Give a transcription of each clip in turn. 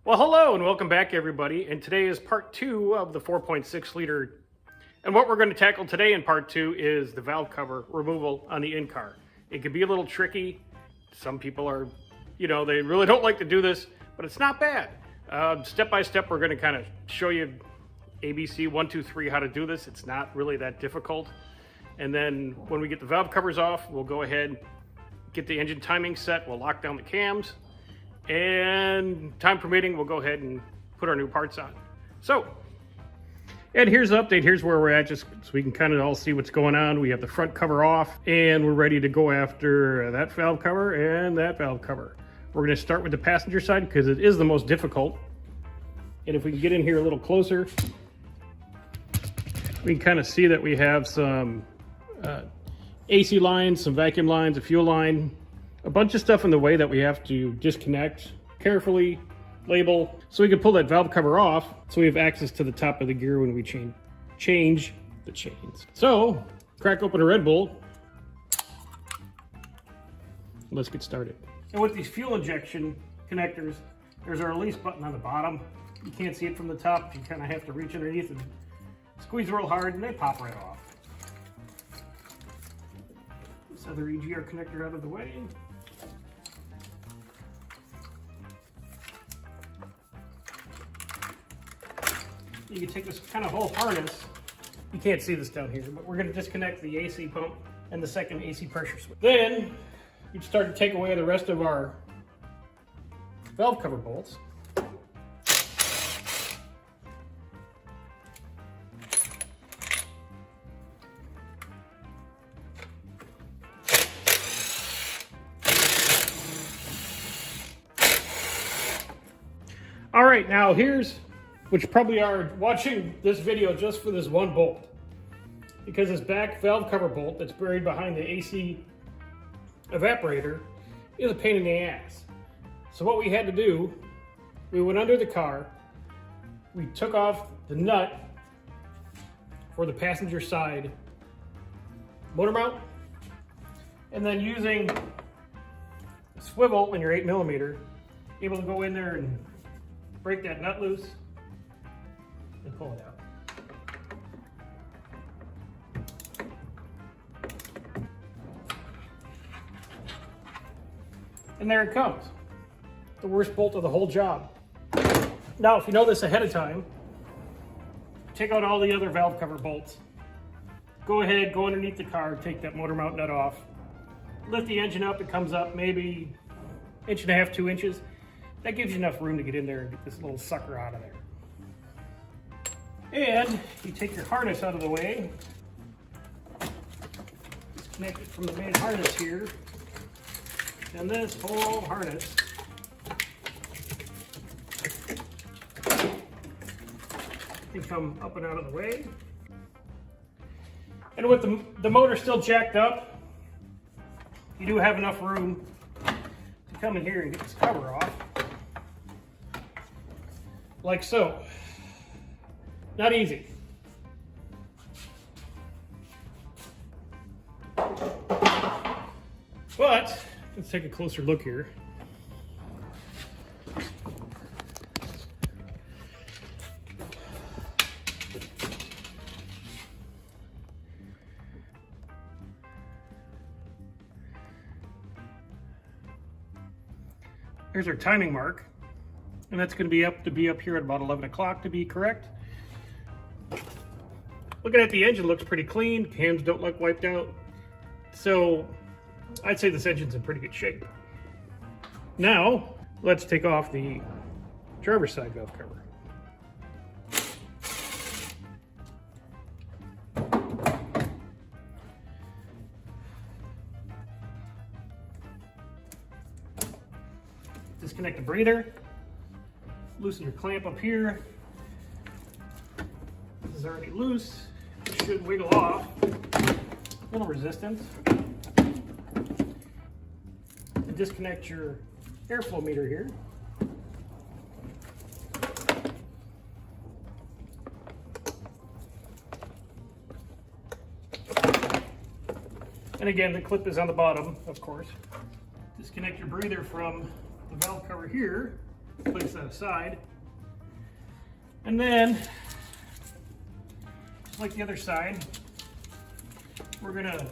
Well, hello and welcome back, everybody. And today is part 2 of the 4.6 liter. And what we're going to tackle today in part 2 is the valve cover removal on the in-car. It can be a little tricky. Some people are, they really don't like to do this, but it's not bad. Step by step, we're going to kind of show you ABC 1, 2, 3 how to do this. It's not really that difficult. And then when we get the valve covers off, we'll go ahead, get the engine timing set. We'll lock down the cams. And time permitting, we'll go ahead and put our new parts on. So, and here's the update. Here's where we're at, just so we can kind of all see what's going on. We have the front cover off, and we're ready to go after that valve cover and that valve cover. We're going to start with the passenger side because it is the most difficult. And if we can get in here a little closer, we can kind of see that we have some AC lines, some vacuum lines, a fuel line, a bunch of stuff in the way that we have to disconnect carefully, label, so we can pull that valve cover off so we have access to the top of the gear when we change the chains. So, crack open a Red Bull. Let's get started. And with these fuel injection connectors, there's a release button on the bottom. You can't see it from the top. You kind of have to reach underneath and squeeze real hard and they pop right off. This other EGR connector out of the way. You can take this kind of whole harness. You can't see this down here, but we're going to disconnect the AC pump and the second AC pressure switch. Then you'd start to take away the rest of our valve cover bolts. All right, now here's which probably are watching this video just for this one bolt, because this back valve cover bolt that's buried behind the AC evaporator is a pain in the ass. So what we had to do, we went under the car, we took off the nut for the passenger side motor mount, and then using a swivel in your 8mm, able to go in there and break that nut loose and pull it out. And there it comes. The worst bolt of the whole job. Now, if you know this ahead of time, take out all the other valve cover bolts. Go ahead, go underneath the car, take that motor mount nut off. Lift the engine up, it comes up maybe 1.5 inches, 2 inches. That gives you enough room to get in there and get this little sucker out of there. And you take your harness out of the way, disconnect it from the main harness here, and this whole harness can come up and out of the way. And with the motor still jacked up, you do have enough room to come in here and get this cover off, like so. Not easy. But let's take a closer look here. Here's our timing mark, and that's going to be up here at about 11 o'clock to be correct. Looking at the engine, looks pretty clean. Cams don't look wiped out. So I'd say this engine's in pretty good shape. Now, let's take off the driver's side valve cover. Disconnect the breather. Loosen your clamp up here. This is already loose. It should wiggle off. A little resistance. And disconnect your airflow meter here. And again, the clip is on the bottom, of course. Disconnect your breather from the valve cover here. place that aside. And then, just like the other side, we're gonna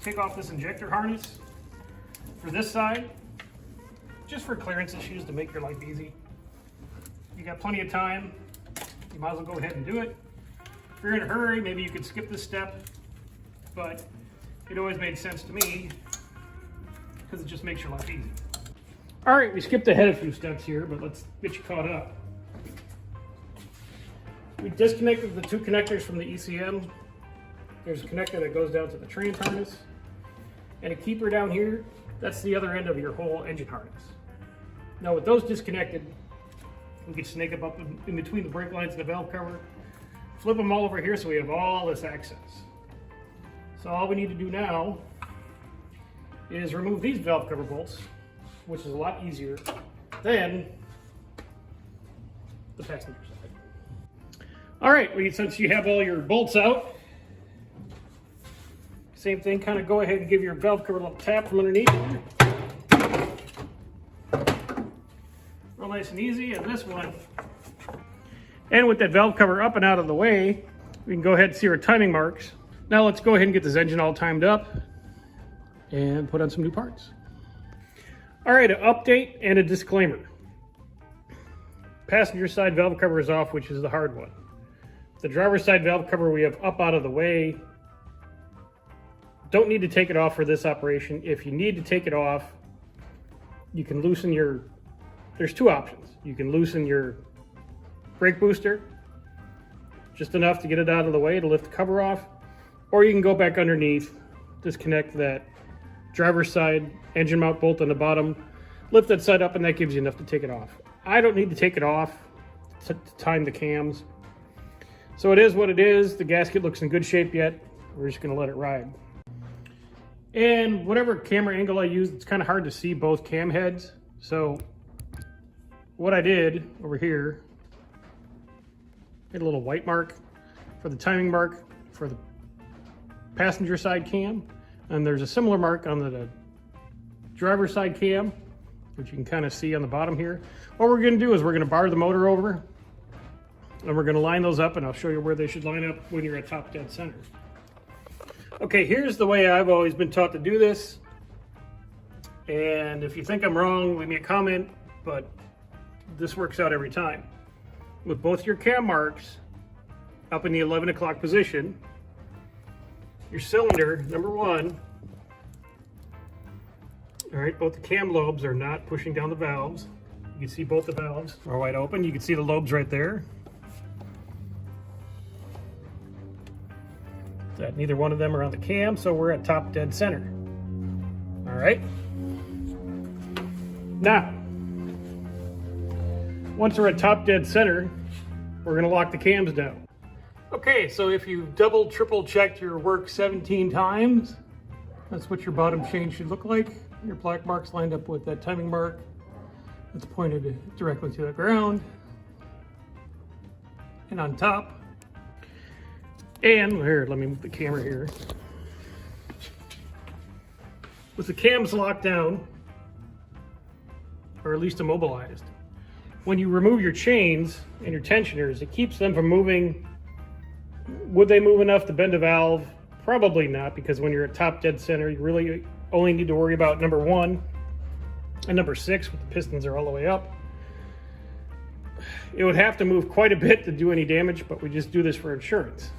take off this injector harness for this side, just for clearance issues to make your life easy. You got plenty of time, you might as well go ahead and do it. If you're in a hurry, maybe you could skip this step, but it always made sense to me because it just makes your life easy. All right, we skipped ahead a few steps here, but let's get you caught up. We disconnected the two connectors from the ECM. There's a connector that goes down to the trans harness, and a keeper down here. That's the other end of your whole engine harness. Now with those disconnected, we can snake them up in between the brake lines and the valve cover, flip them all over here so we have all this access. So all we need to do now is remove these valve cover bolts, which is a lot easier than the passenger side. All right, since you have all your bolts out, same thing, kind of go ahead and give your valve cover a little tap from underneath. Real nice and easy, and this one. And with that valve cover up and out of the way, we can go ahead and see our timing marks. Now let's go ahead and get this engine all timed up and put on some new parts. All right, an update and a disclaimer. Passenger side valve cover is off, which is the hard one. The driver's side valve cover we have up out of the way. Don't need to take it off for this operation. If you need to take it off, you can loosen there's two options. You can loosen your brake booster, just enough to get it out of the way to lift the cover off, or you can go back underneath, disconnect that driver's side engine mount bolt on the bottom, lift that side up, and that gives you enough to take it off. I don't need to take it off to time the cams. So it is what it is. The gasket looks in good shape yet. We're just gonna let it ride. And whatever camera angle I use, it's kind of hard to see both cam heads. So what I did over here, made a little white mark for the timing mark for the passenger side cam. And there's a similar mark on the driver's side cam, which you can kind of see on the bottom here. What we're gonna do is we're gonna bar the motor over, and we're gonna line those up, and I'll show you where they should line up when you're at top dead center. Okay, here's the way I've always been taught to do this. And if you think I'm wrong, leave me a comment, but this works out every time. With both your cam marks up in the 11 o'clock position, your cylinder, number one, all right, both the cam lobes are not pushing down the valves. You can see both the valves are wide open. You can see the lobes right there. That neither one of them are on the cam, so we're at top dead center. All right. Now, once we're at top dead center, we're gonna lock the cams down. Okay, so if you've double, triple checked your work 17 times, that's what your bottom chain should look like. Your black mark's lined up with that timing mark. It's pointed directly to the ground. And on top, and here, let me move the camera here. With the cams locked down, or at least immobilized, when you remove your chains and your tensioners, it keeps them from moving. Would they move enough to bend a valve? Probably not, because when you're at top dead center, you really only need to worry about number 1 and number 6, with the pistons are all the way up. It would have to move quite a bit to do any damage, but we just do this for insurance.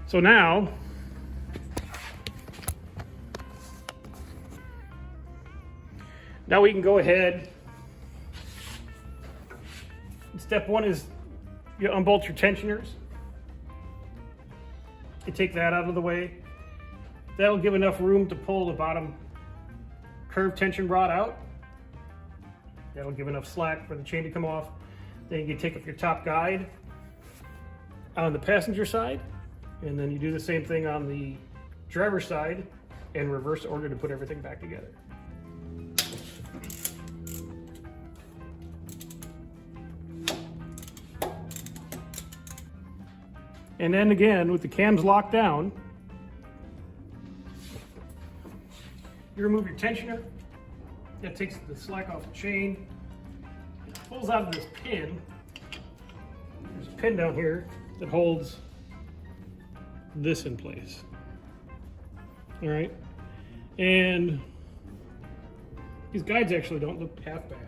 So now, we can go ahead. Step 1 is you unbolt your tensioners. You take that out of the way. That'll give enough room to pull the bottom curved tension rod out. That'll give enough slack for the chain to come off. Then you can take up your top guide on the passenger side, and then you do the same thing on the driver's side in reverse order to put everything back together. And then again, with the cams locked down, you remove your tensioner. That takes the slack off the chain. pulls out of this pin. There's a pin down here that holds this in place. All right, and these guides actually don't look half bad,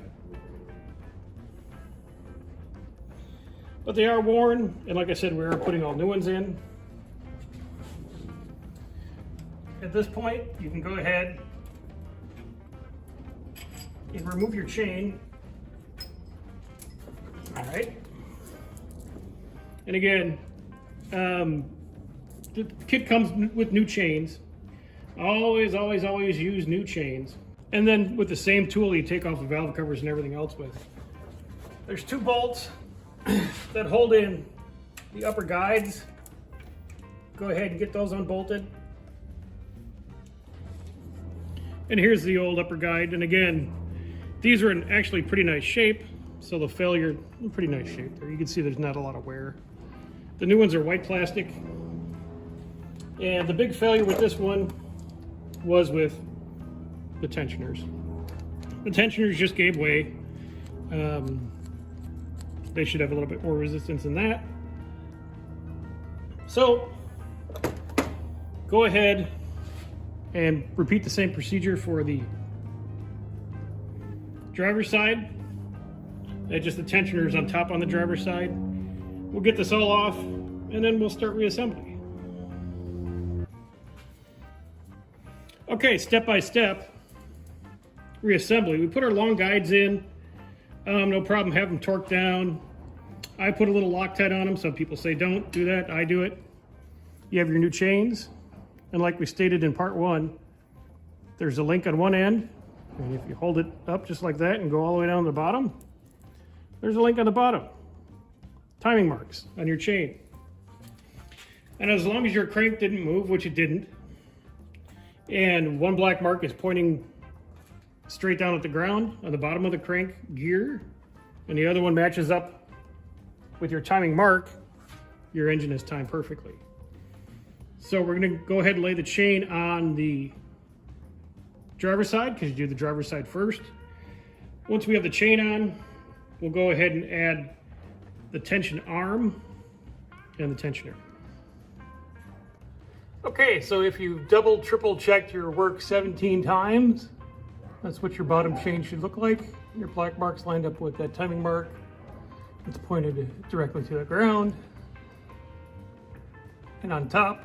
but they are worn, and like I said, we are putting all new ones in. At this point, you can go ahead and remove your chain. All right. And again, the kit comes with new chains. Always use new chains. And then with the same tool, you take off the valve covers and everything else with. There's 2 bolts that hold in the upper guides. Go ahead and get those unbolted. And here's the old upper guide. And again, these are in actually pretty nice shape. So the failure, pretty nice shape there. You can see there's not a lot of wear. The new ones are white plastic. And the big failure with this one was with the tensioners. The tensioners just gave way. They should have a little bit more resistance than that. So go ahead and repeat the same procedure for the driver's side. Just the tensioners on top on the driver's side. We'll get this all off and then we'll start reassembly. Okay, step by step reassembly. We put our long guides in. No problem, have them torqued down. I put a little Loctite on them. Some people say don't do that. I do it. You have your new chains. And like we stated in part 1, there's a link on one end. And if you hold it up just like that and go all the way down to the bottom, there's a link on the bottom. Timing marks on your chain. And as long as your crank didn't move, which it didn't, and one black mark is pointing straight down at the ground on the bottom of the crank gear, and the other one matches up with your timing mark, your engine is timed perfectly. So we're going to go ahead and lay the chain on the driver's side, because you do the driver's side first. Once we have the chain on, we'll go ahead and add the tension arm and the tensioner. Okay, so if you double, triple checked your work 17 times, that's what your bottom chain should look like. Your black mark's lined up with that timing mark. It's pointed directly to the ground. And on top,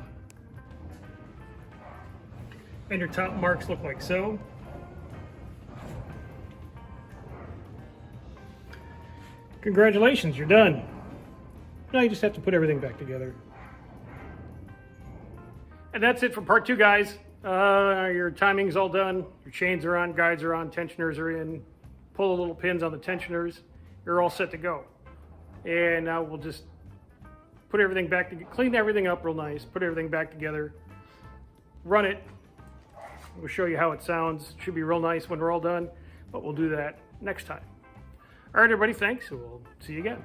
and your top marks look like so. Congratulations, you're done. Now you just have to put everything back together. And that's it for part 2, guys. Your timing's all done. Your chains are on, guides are on, tensioners are in. Pull the little pins on the tensioners. You're all set to go. And now we'll just put everything back together, clean everything up real nice, put everything back together, run it. We'll show you how it sounds. It should be real nice when we're all done, but we'll do that next time. All right, everybody, thanks, and we'll see you again.